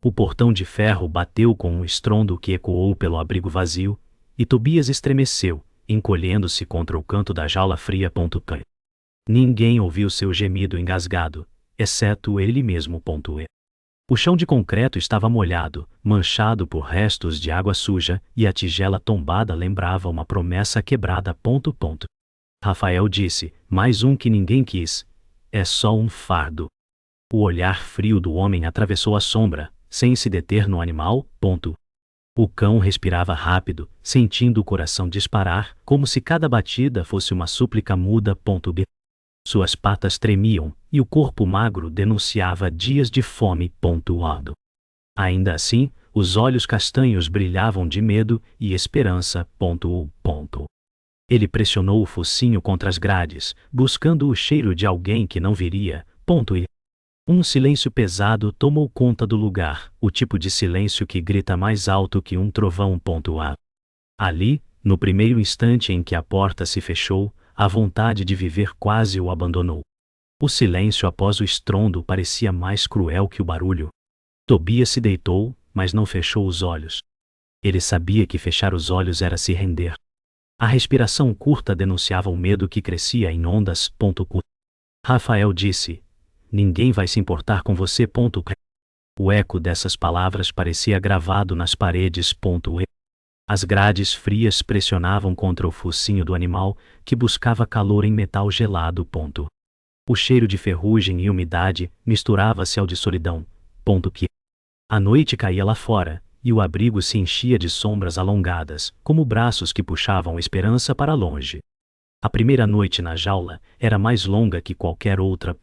O portão de ferro bateu com um estrondo que ecoou pelo abrigo vazio, e Tobias estremeceu, encolhendo-se contra o canto da jaula fria. Ninguém ouviu seu gemido engasgado, exceto ele mesmo. O chão de concreto estava molhado, manchado por restos de água suja, e a tigela tombada lembrava uma promessa quebrada. Rafael disse, mais um que ninguém quis. É só um fardo. O olhar frio do homem atravessou a sombra, sem se deter no animal. O cão respirava rápido, sentindo o coração disparar, como se cada batida fosse uma súplica muda. Suas patas tremiam, e o corpo magro denunciava dias de fome. Ainda assim, os olhos castanhos brilhavam de medo e esperança. Ele pressionou o focinho contra as grades, buscando o cheiro de alguém que não viria. E um silêncio pesado tomou conta do lugar, o tipo de silêncio que grita mais alto que um trovão. Ali, no primeiro instante em que a porta se fechou, a vontade de viver quase o abandonou. O silêncio após o estrondo parecia mais cruel que o barulho. Tobias se deitou, mas não fechou os olhos. Ele sabia que fechar os olhos era se render. A respiração curta denunciava o medo que crescia em ondas. Rafael disse, ninguém vai se importar com você. O eco dessas palavras parecia gravado nas paredes. As grades frias pressionavam contra o focinho do animal, que buscava calor em metal gelado. O cheiro de ferrugem e umidade misturava-se ao de solidão. A noite caía lá fora, e o abrigo se enchia de sombras alongadas, como braços que puxavam esperança para longe. A primeira noite na jaula era mais longa que qualquer outra.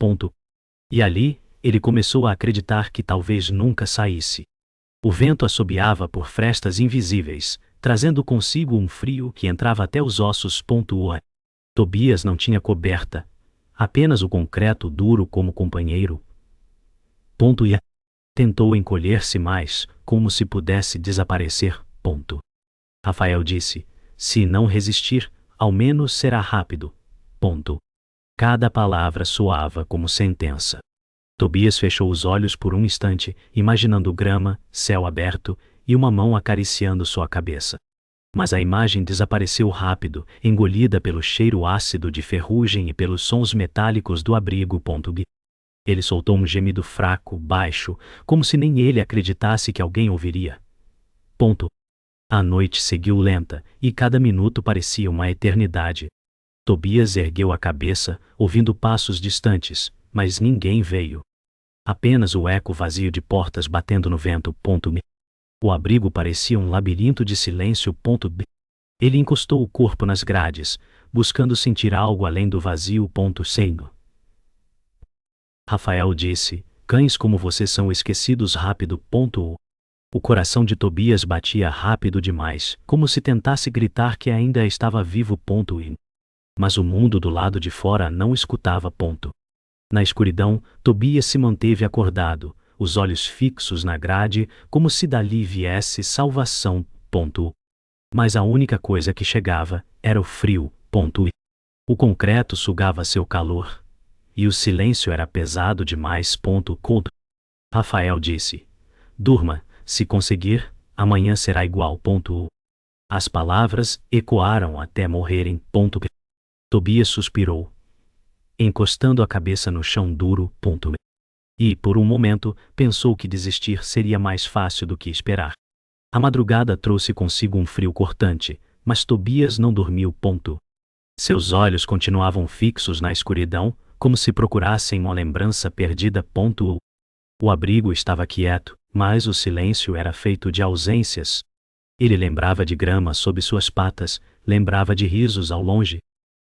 E ali, ele começou a acreditar que talvez nunca saísse. O vento assobiava por frestas invisíveis, trazendo consigo um frio que entrava até os ossos. Tobias não tinha coberta, apenas o concreto duro como companheiro. E tentou encolher-se mais, como se pudesse desaparecer. Rafael disse, se não resistir, ao menos será rápido. Cada palavra soava como sentença. Tobias fechou os olhos por um instante, imaginando grama, céu aberto, e uma mão acariciando sua cabeça. Mas a imagem desapareceu rápido, engolida pelo cheiro ácido de ferrugem e pelos sons metálicos do abrigo. Ele soltou um gemido fraco, baixo, como se nem ele acreditasse que alguém ouviria. A noite seguiu lenta, e cada minuto parecia uma eternidade. Tobias ergueu a cabeça, ouvindo passos distantes, mas ninguém veio. Apenas o eco vazio de portas batendo no vento. O abrigo parecia um labirinto de silêncio. Ele encostou o corpo nas grades, buscando sentir algo além do vazio. Rafael disse, cães como você são esquecidos rápido. O coração de Tobias batia rápido demais, como se tentasse gritar que ainda estava vivo. Mas o mundo do lado de fora não escutava. Na escuridão, Tobias se manteve acordado, os olhos fixos na grade, como se dali viesse salvação. Mas a única coisa que chegava era o frio. O concreto sugava seu calor. E o silêncio era pesado demais. Rafael disse, durma, se conseguir, amanhã será igual. As palavras ecoaram até morrerem. Tobias suspirou, encostando a cabeça no chão duro. E, por um momento, pensou que desistir seria mais fácil do que esperar. A madrugada trouxe consigo um frio cortante, mas Tobias não dormiu. Seus olhos continuavam fixos na escuridão, como se procurassem uma lembrança perdida. O abrigo estava quieto, mas o silêncio era feito de ausências. Ele lembrava de grama sob suas patas, lembrava de risos ao longe.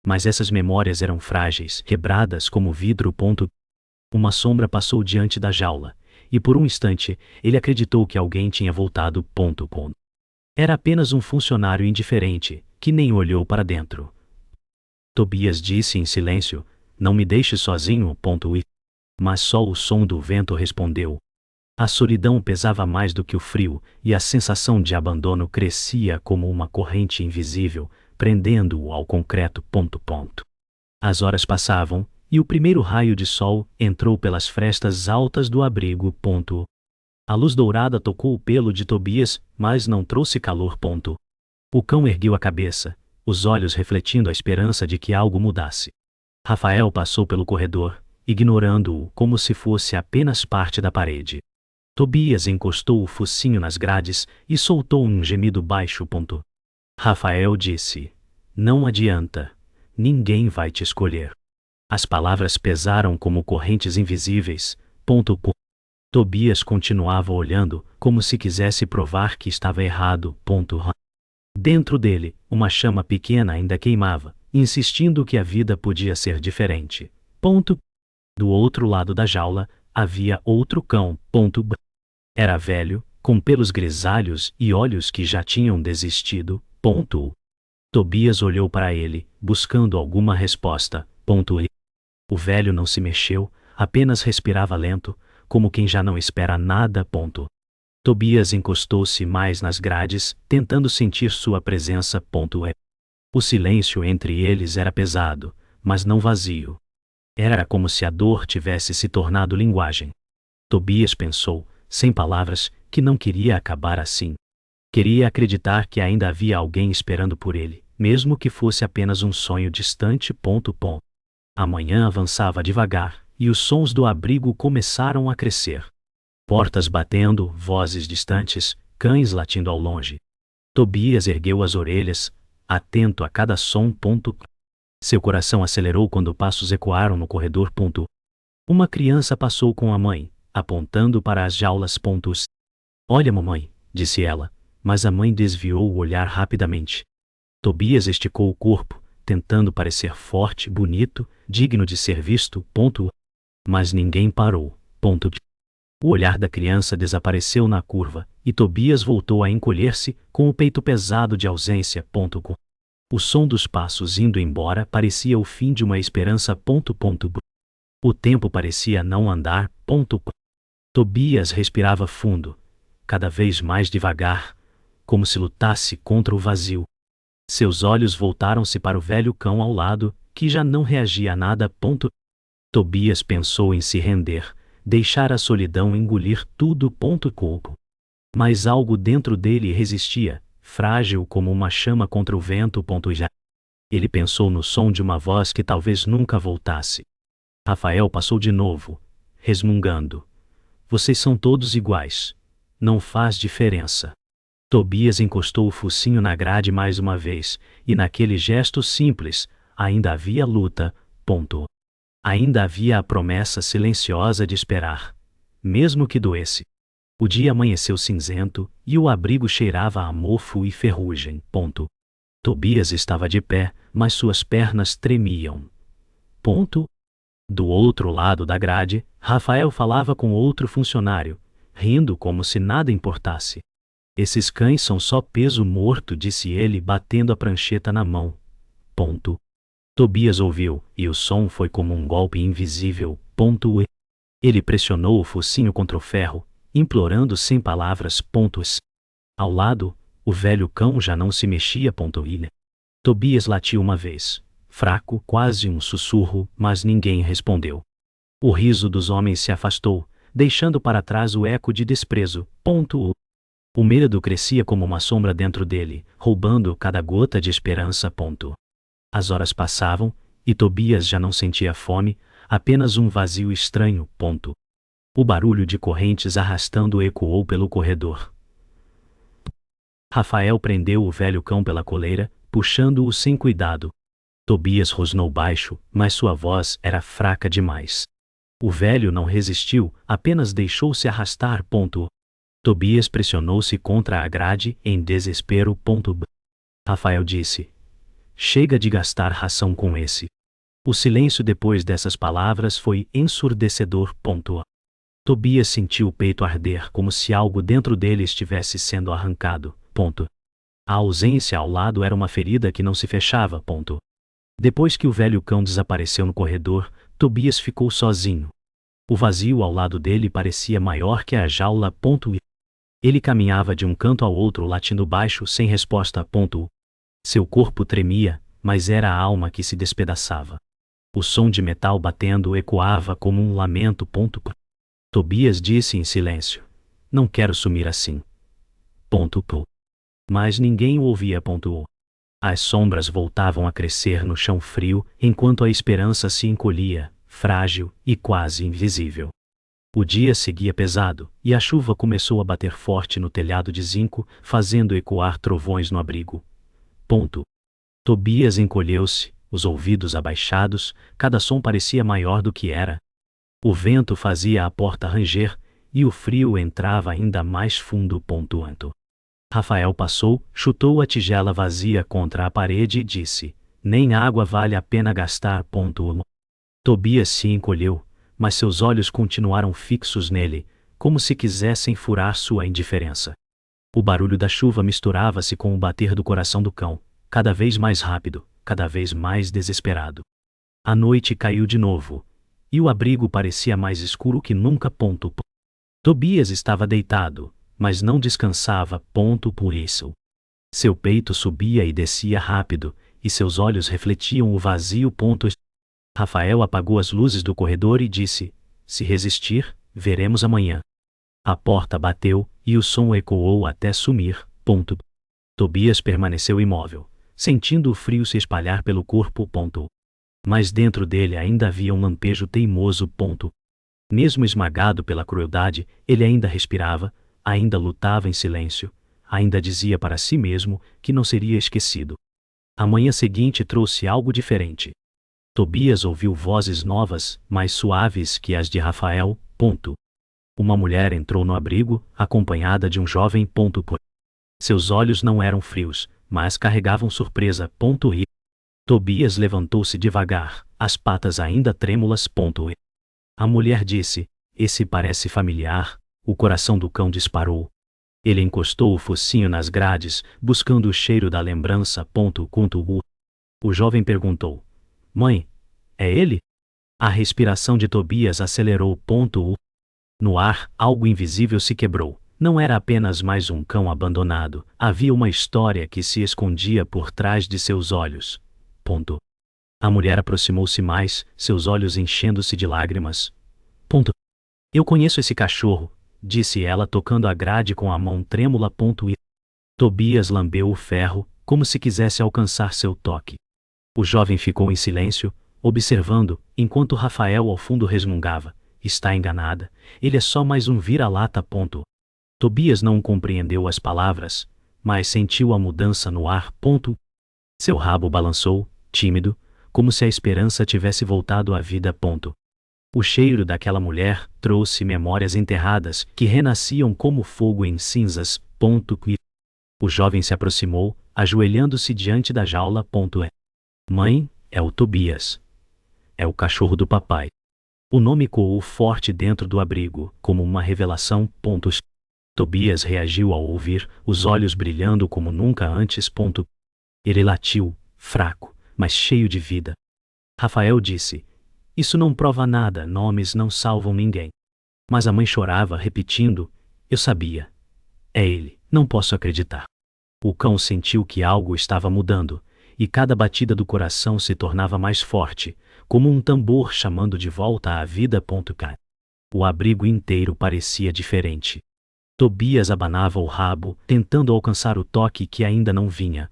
Mas essas memórias eram frágeis, quebradas como vidro. Uma sombra passou diante da jaula, e por um instante, ele acreditou que alguém tinha voltado. Era apenas um funcionário indiferente, que nem olhou para dentro. Tobias disse em silêncio, não me deixe sozinho. Mas só o som do vento respondeu. A solidão pesava mais do que o frio, e a sensação de abandono crescia como uma corrente invisível, prendendo-o ao concreto. As horas passavam, e o primeiro raio de sol entrou pelas frestas altas do abrigo. A luz dourada tocou o pelo de Tobias, mas não trouxe calor. O cão ergueu a cabeça, os olhos refletindo a esperança de que algo mudasse. Rafael passou pelo corredor, ignorando-o como se fosse apenas parte da parede. Tobias encostou o focinho nas grades e soltou um gemido baixo. Rafael disse: "Não adianta. Ninguém vai te escolher." As palavras pesaram como correntes invisíveis. Tobias continuava olhando, como se quisesse provar que estava errado. Dentro dele, uma chama pequena ainda queimava, insistindo que a vida podia ser diferente. Do outro lado da jaula, havia outro cão. Era velho, com pelos grisalhos e olhos que já tinham desistido. Tobias olhou para ele, buscando alguma resposta. O velho não se mexeu, apenas respirava lento, como quem já não espera nada. Tobias encostou-se mais nas grades, tentando sentir sua presença. O silêncio entre eles era pesado, mas não vazio. Era como se a dor tivesse se tornado linguagem. Tobias pensou, sem palavras, que não queria acabar assim. Queria acreditar que ainda havia alguém esperando por ele, mesmo que fosse apenas um sonho distante. A manhã avançava devagar, e os sons do abrigo começaram a crescer. Portas batendo, vozes distantes, cães latindo ao longe. Tobias ergueu as orelhas, atento a cada som. Seu coração acelerou quando passos ecoaram no corredor. Uma criança passou com a mãe, apontando para as jaulas. "Olha, mamãe", disse ela, mas a mãe desviou o olhar rapidamente. Tobias esticou o corpo, tentando parecer forte, bonito, digno de ser visto. Mas ninguém parou. O olhar da criança desapareceu na curva, e Tobias voltou a encolher-se, com o peito pesado de ausência. O som dos passos indo embora parecia o fim de uma esperança. O tempo parecia não andar. Tobias respirava fundo, cada vez mais devagar, como se lutasse contra o vazio. Seus olhos voltaram-se para o velho cão ao lado, que já não reagia a nada. Tobias pensou em se render, deixar a solidão engolir tudo. Mas algo dentro dele resistia, frágil como uma chama contra o vento. Ele pensou no som de uma voz que talvez nunca voltasse. Rafael passou de novo, resmungando: "Vocês são todos iguais. Não faz diferença." Tobias encostou o focinho na grade mais uma vez, e naquele gesto simples, ainda havia luta. Ainda havia a promessa silenciosa de esperar, mesmo que doesse. O dia amanheceu cinzento, e o abrigo cheirava a mofo e ferrugem. Tobias estava de pé, mas suas pernas tremiam. Do outro lado da grade, Rafael falava com outro funcionário, rindo como se nada importasse. "Esses cães são só peso morto", disse ele, batendo a prancheta na mão. Tobias ouviu, e o som foi como um golpe invisível. Ele pressionou o focinho contra o ferro, implorando sem palavras. Ao lado, o velho cão já não se mexia. Tobias latiu uma vez, fraco, quase um sussurro, mas ninguém respondeu. O riso dos homens se afastou, deixando para trás o eco de desprezo. O medo crescia como uma sombra dentro dele, roubando cada gota de esperança. As horas passavam, e Tobias já não sentia fome, apenas um vazio estranho. O barulho de correntes arrastando ecoou pelo corredor. Rafael prendeu o velho cão pela coleira, puxando-o sem cuidado. Tobias rosnou baixo, mas sua voz era fraca demais. O velho não resistiu, apenas deixou-se arrastar. Tobias pressionou-se contra a grade, em desespero. Rafael disse: "Chega de gastar ração com esse." O silêncio depois dessas palavras foi ensurdecedor. Tobias sentiu o peito arder como se algo dentro dele estivesse sendo arrancado. A ausência ao lado era uma ferida que não se fechava. Depois que o velho cão desapareceu no corredor, Tobias ficou sozinho. O vazio ao lado dele parecia maior que a jaula. Ele caminhava de um canto ao outro latindo baixo sem resposta. Seu corpo tremia, mas era a alma que se despedaçava. O som de metal batendo ecoava como um lamento. Tobias disse em silêncio: não quero sumir assim. Mas ninguém o ouvia. As sombras voltavam a crescer no chão frio, enquanto a esperança se encolhia, frágil e quase invisível. O dia seguia pesado, e a chuva começou a bater forte no telhado de zinco, fazendo ecoar trovões no abrigo. Tobias encolheu-se, os ouvidos abaixados, cada som parecia maior do que era. O vento fazia a porta ranger, e o frio entrava ainda mais fundo. Rafael passou, chutou a tigela vazia contra a parede e disse: nem água vale a pena gastar. Tobias se encolheu, mas seus olhos continuaram fixos nele, como se quisessem furar sua indiferença. O barulho da chuva misturava-se com o bater do coração do cão, cada vez mais rápido, cada vez mais desesperado. A noite caiu de novo, e o abrigo parecia mais escuro que nunca. Tobias estava deitado, mas não descansava. Por isso. Seu peito subia e descia rápido, e seus olhos refletiam o vazio. Rafael apagou as luzes do corredor e disse: se resistir, veremos amanhã. A porta bateu, e o som ecoou até sumir. Tobias permaneceu imóvel, sentindo o frio se espalhar pelo corpo. Mas dentro dele ainda havia um lampejo teimoso. Mesmo esmagado pela crueldade, ele ainda respirava, ainda lutava em silêncio, ainda dizia para si mesmo que não seria esquecido. A manhã seguinte trouxe algo diferente. Tobias ouviu vozes novas, mais suaves que as de Rafael. Uma mulher entrou no abrigo, acompanhada de um jovem. Seus olhos não eram frios, mas carregavam surpresa. E Tobias levantou-se devagar, as patas ainda trêmulas. A mulher disse: esse parece familiar. O coração do cão disparou. Ele encostou o focinho nas grades, buscando o cheiro da lembrança. O jovem perguntou: mãe, é ele? A respiração de Tobias acelerou. No ar, algo invisível se quebrou. Não era apenas mais um cão abandonado, havia uma história que se escondia por trás de seus olhos. A mulher aproximou-se mais, seus olhos enchendo-se de lágrimas. Eu conheço esse cachorro, disse ela tocando a grade com a mão trêmula. E Tobias lambeu o ferro, como se quisesse alcançar seu toque. O jovem ficou em silêncio, observando, enquanto Rafael ao fundo resmungava: está enganada, ele é só mais um vira-lata. Tobias não compreendeu as palavras, mas sentiu a mudança no ar. Seu rabo balançou, tímido, como se a esperança tivesse voltado à vida. O cheiro daquela mulher trouxe memórias enterradas que renasciam como fogo em cinzas. E o jovem se aproximou, ajoelhando-se diante da jaula. Mãe, é o Tobias. É o cachorro do papai. O nome ecoou forte dentro do abrigo, como uma revelação. Tobias reagiu ao ouvir, os olhos brilhando como nunca antes. Ele latiu, fraco, mas cheio de vida. Rafael disse: isso não prova nada, nomes não salvam ninguém. Mas a mãe chorava, repetindo: eu sabia. É ele, não posso acreditar. O cão sentiu que algo estava mudando, e cada batida do coração se tornava mais forte, como um tambor chamando de volta à vida. O abrigo inteiro parecia diferente. Tobias abanava o rabo, tentando alcançar o toque que ainda não vinha.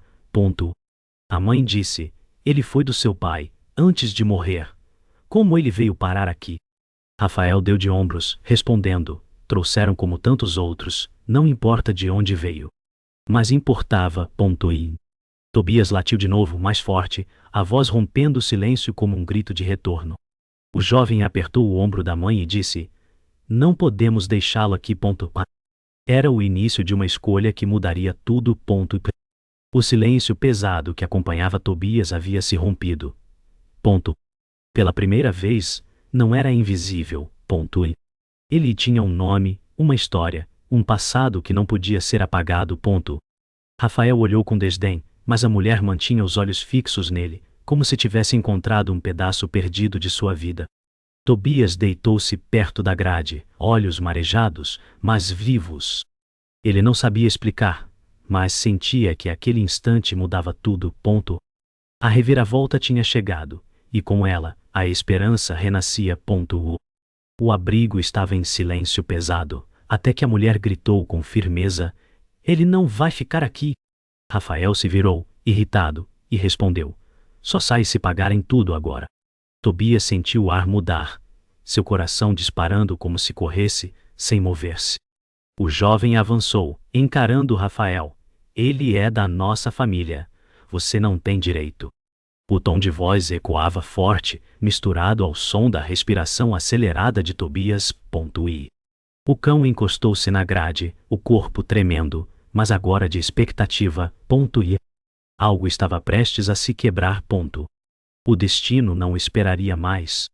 A mãe disse: ele foi do seu pai, antes de morrer. Como ele veio parar aqui? Rafael deu de ombros, respondendo: trouxeram como tantos outros, não importa de onde veio. Mas importava. E Tobias latiu de novo, mais forte, a voz rompendo o silêncio como um grito de retorno. O jovem apertou o ombro da mãe e disse: não podemos deixá-lo aqui. Era o início de uma escolha que mudaria tudo. O silêncio pesado que acompanhava Tobias havia se rompido. Pela primeira vez, não era invisível. Ele tinha um nome, uma história, um passado que não podia ser apagado. Rafael olhou com desdém, mas a mulher mantinha os olhos fixos nele, como se tivesse encontrado um pedaço perdido de sua vida. Tobias deitou-se perto da grade, olhos marejados, mas vivos. Ele não sabia explicar, mas sentia que aquele instante mudava tudo. A reviravolta tinha chegado, e com ela, a esperança renascia. O abrigo estava em silêncio pesado, até que a mulher gritou com firmeza: "Ele não vai ficar aqui." Rafael se virou, irritado, e respondeu: "Só sai se pagarem tudo agora." Tobias sentiu o ar mudar, seu coração disparando como se corresse, sem mover-se. O jovem avançou, encarando Rafael. "Ele é da nossa família. Você não tem direito." O tom de voz ecoava forte, misturado ao som da respiração acelerada de Tobias. E o cão encostou-se na grade, o corpo tremendo, mas agora de expectativa. E algo estava prestes a se quebrar. O destino não esperaria mais.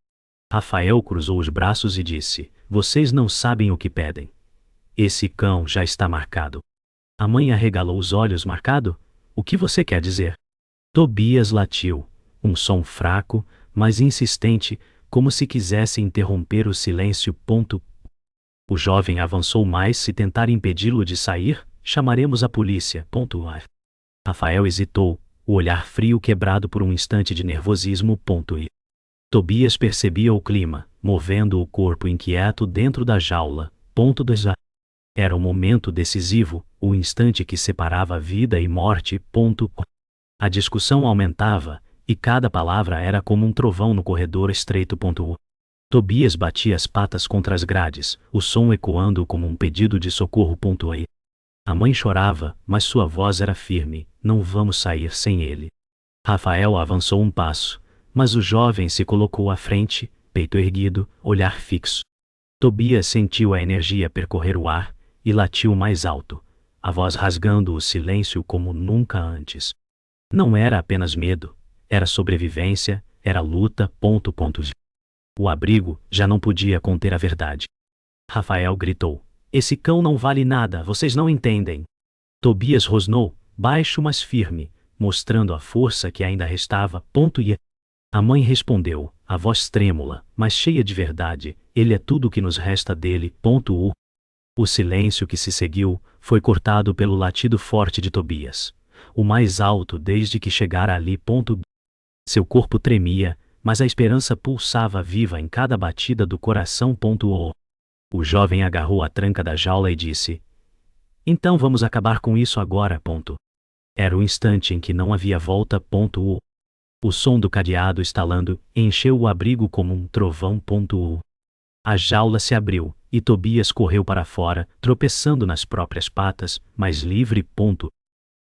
Rafael cruzou os braços e disse: "Vocês não sabem o que pedem. Esse cão já está marcado." A mãe arregalou os olhos. "Marcado? O que você quer dizer?" Tobias latiu, um som fraco, mas insistente, como se quisesse interromper o silêncio. O jovem avançou mais. "Se tentar impedi-lo de sair, chamaremos a polícia." Rafael hesitou, o olhar frio quebrado por um instante de nervosismo. E Tobias percebia o clima, movendo o corpo inquieto dentro da jaula. Era o momento decisivo, o instante que separava vida e morte. A discussão aumentava, e cada palavra era como um trovão no corredor estreito. Tobias batia as patas contra as grades, o som ecoando como um pedido de socorro. A mãe chorava, mas sua voz era firme: "Não vamos sair sem ele." Rafael avançou um passo, mas o jovem se colocou à frente, peito erguido, olhar fixo. Tobias sentiu a energia percorrer o ar, e latiu mais alto, a voz rasgando o silêncio como nunca antes. Não era apenas medo, era sobrevivência, era luta. O abrigo já não podia conter a verdade. Rafael gritou: "Esse cão não vale nada, vocês não entendem." Tobias rosnou, baixo mas firme, mostrando a força que ainda restava. E a mãe respondeu, a voz trêmula, mas cheia de verdade: "Ele é tudo o que nos resta dele." O silêncio que se seguiu foi cortado pelo latido forte de Tobias, o mais alto desde que chegara ali. Seu corpo tremia, mas a esperança pulsava viva em cada batida do coração. O jovem agarrou a tranca da jaula e disse: "Então vamos acabar com isso agora." Era o instante em que não havia volta. O som do cadeado estalando encheu o abrigo como um trovão. A jaula se abriu, e Tobias correu para fora, tropeçando nas próprias patas, mas livre.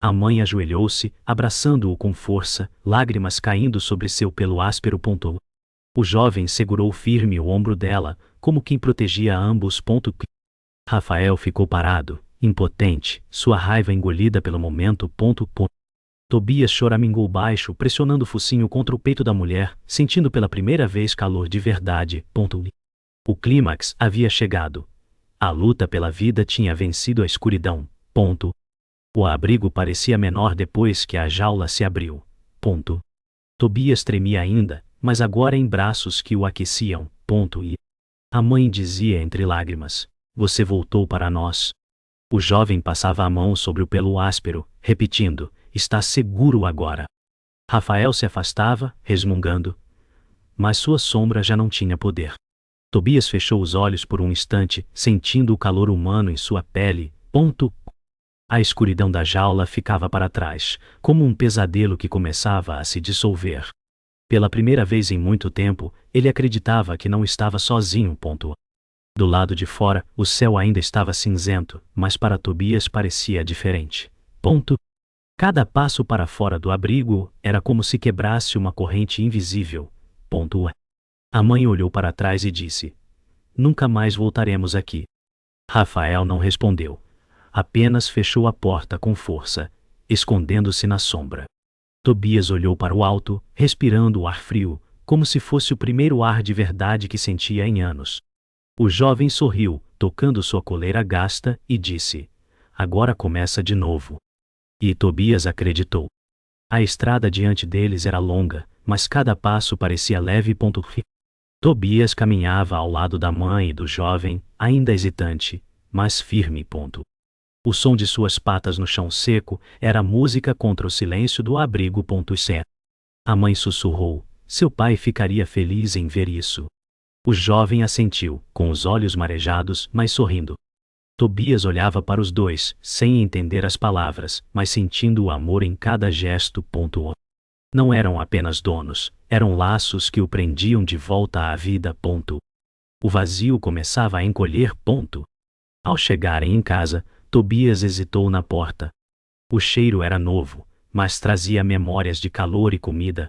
A mãe ajoelhou-se, abraçando-o com força, lágrimas caindo sobre seu pelo áspero. O jovem segurou firme o ombro dela, como quem protegia ambos. Rafael ficou parado, impotente, sua raiva engolida pelo momento. Tobias choramingou baixo, pressionando o focinho contra o peito da mulher, sentindo pela primeira vez calor de verdade. O clímax havia chegado. A luta pela vida tinha vencido a escuridão. O abrigo parecia menor depois que a jaula se abriu. Tobias tremia ainda, mas agora em braços que o aqueciam. E a mãe dizia entre lágrimas: "Você voltou para nós." O jovem passava a mão sobre o pelo áspero, repetindo: "Está seguro agora." Rafael se afastava, resmungando, mas sua sombra já não tinha poder. Tobias fechou os olhos por um instante, sentindo o calor humano em sua pele. A escuridão da jaula ficava para trás, como um pesadelo que começava a se dissolver. Pela primeira vez em muito tempo, ele acreditava que não estava sozinho. Do lado de fora, o céu ainda estava cinzento, mas para Tobias parecia diferente. Cada passo para fora do abrigo era como se quebrasse uma corrente invisível. A mãe olhou para trás e disse: "Nunca mais voltaremos aqui." Rafael não respondeu. Apenas fechou a porta com força, escondendo-se na sombra. Tobias olhou para o alto, respirando o ar frio, como se fosse o primeiro ar de verdade que sentia em anos. O jovem sorriu, tocando sua coleira gasta, e disse: "Agora começa de novo." E Tobias acreditou. A estrada diante deles era longa, mas cada passo parecia leve. Tobias caminhava ao lado da mãe e do jovem, ainda hesitante, mas firme. O som de suas patas no chão seco era música contra o silêncio do abrigo. A mãe sussurrou: "Seu pai ficaria feliz em ver isso." O jovem assentiu, com os olhos marejados, mas sorrindo. Tobias olhava para os dois, sem entender as palavras, mas sentindo o amor em cada gesto. Não eram apenas donos, eram laços que o prendiam de volta à vida. O vazio começava a encolher. Ao chegarem em casa, Tobias hesitou na porta. O cheiro era novo, mas trazia memórias de calor e comida.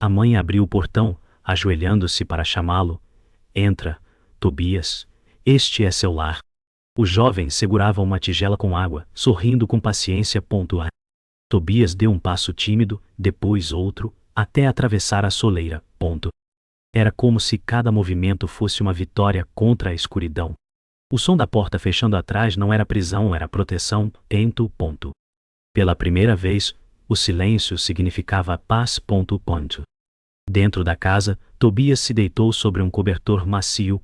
A mãe abriu o portão, ajoelhando-se para chamá-lo. Entra, Tobias. Este é seu lar. O jovem segurava uma tigela com água, sorrindo com paciência. Tobias deu um passo tímido, depois outro, até atravessar a soleira. Era como se cada movimento fosse uma vitória contra a escuridão. O som da porta fechando atrás não era prisão, era proteção. Pela primeira vez, o silêncio significava paz. Dentro da casa, Tobias se deitou sobre um cobertor macio.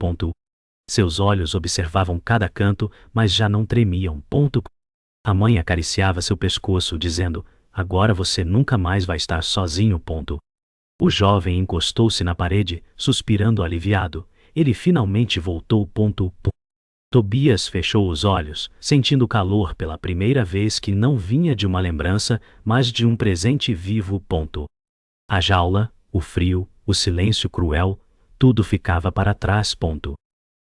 Seus olhos observavam cada canto, mas já não tremiam. A mãe acariciava seu pescoço, dizendo: agora você nunca mais vai estar sozinho. O jovem encostou-se na parede, suspirando aliviado. Ele finalmente voltou. Tobias fechou os olhos, sentindo o calor pela primeira vez que não vinha de uma lembrança, mas de um presente vivo. A jaula, o frio, o silêncio cruel, tudo ficava para trás.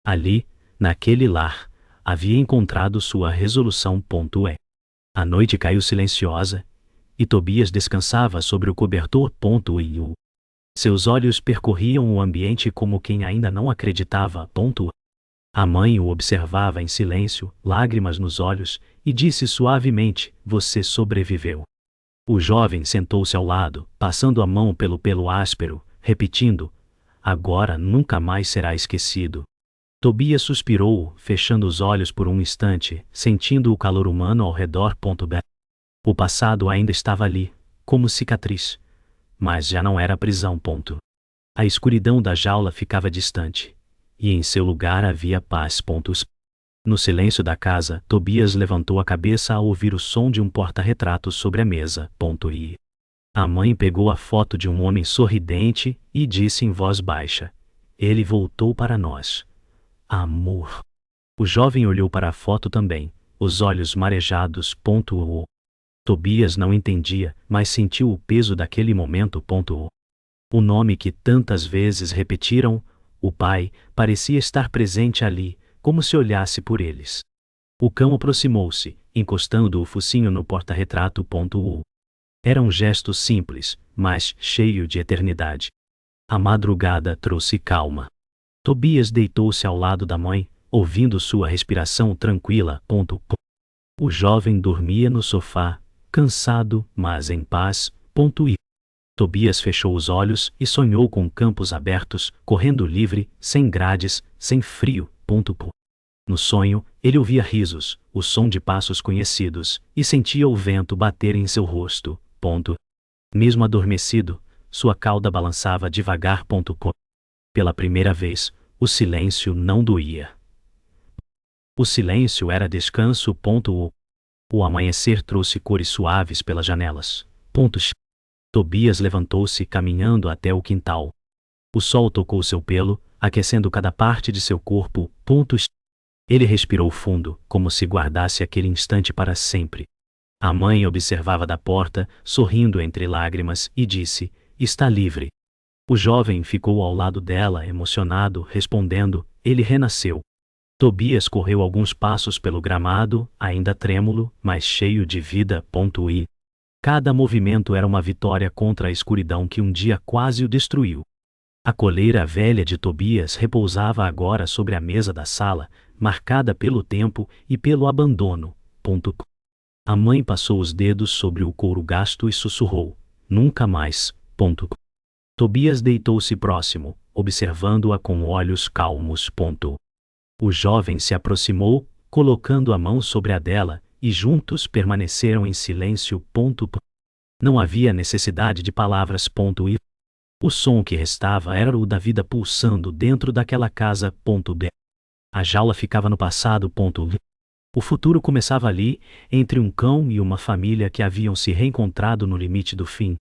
Ali, naquele lar, havia encontrado sua resolução. A noite caiu silenciosa, e Tobias descansava sobre o cobertor. Seus olhos percorriam o ambiente como quem ainda não acreditava. A mãe o observava em silêncio, lágrimas nos olhos, e disse suavemente: você sobreviveu. O jovem sentou-se ao lado, passando a mão pelo pelo áspero, repetindo: agora nunca mais será esquecido. Tobias suspirou, fechando os olhos por um instante, sentindo o calor humano ao redor. O passado ainda estava ali, como cicatriz, mas já não era prisão. A escuridão da jaula ficava distante, e em seu lugar havia paz. No silêncio da casa, Tobias levantou a cabeça ao ouvir o som de um porta-retratos sobre a mesa. E a mãe pegou a foto de um homem sorridente e disse em voz baixa: ele voltou para nós. Amor. O jovem olhou para a foto também, os olhos marejados. Tobias não entendia, mas sentiu o peso daquele momento. O nome que tantas vezes repetiram, o pai, parecia estar presente ali, como se olhasse por eles. O cão aproximou-se, encostando o focinho no porta-retrato. Era um gesto simples, mas cheio de eternidade. A madrugada trouxe calma. Tobias deitou-se ao lado da mãe, ouvindo sua respiração tranquila. O jovem dormia no sofá, cansado, mas em paz. E Tobias fechou os olhos e sonhou com campos abertos, correndo livre, sem grades, sem frio. No sonho, ele ouvia risos, o som de passos conhecidos, e sentia o vento bater em seu rosto. Mesmo adormecido, sua cauda balançava devagar. Pela primeira vez, o silêncio não doía. O silêncio era descanso. O amanhecer trouxe cores suaves pelas janelas. Tobias levantou-se caminhando até o quintal. O sol tocou seu pelo, aquecendo cada parte de seu corpo. Ele respirou fundo, como se guardasse aquele instante para sempre. A mãe observava da porta, sorrindo entre lágrimas, e disse: está livre. O jovem ficou ao lado dela, emocionado, respondendo: ele renasceu. Tobias correu alguns passos pelo gramado, ainda trêmulo, mas cheio de vida. E cada movimento era uma vitória contra a escuridão que um dia quase o destruiu. A coleira velha de Tobias repousava agora sobre a mesa da sala, marcada pelo tempo e pelo abandono. A mãe passou os dedos sobre o couro gasto e sussurrou: nunca mais. Tobias deitou-se próximo, observando-a com olhos calmos. O jovem se aproximou, colocando a mão sobre a dela, e juntos permaneceram em silêncio. Não havia necessidade de palavras. E o som que restava era o da vida pulsando dentro daquela casa. A jaula ficava no passado. O futuro começava ali, entre um cão e uma família que haviam se reencontrado no limite do fim.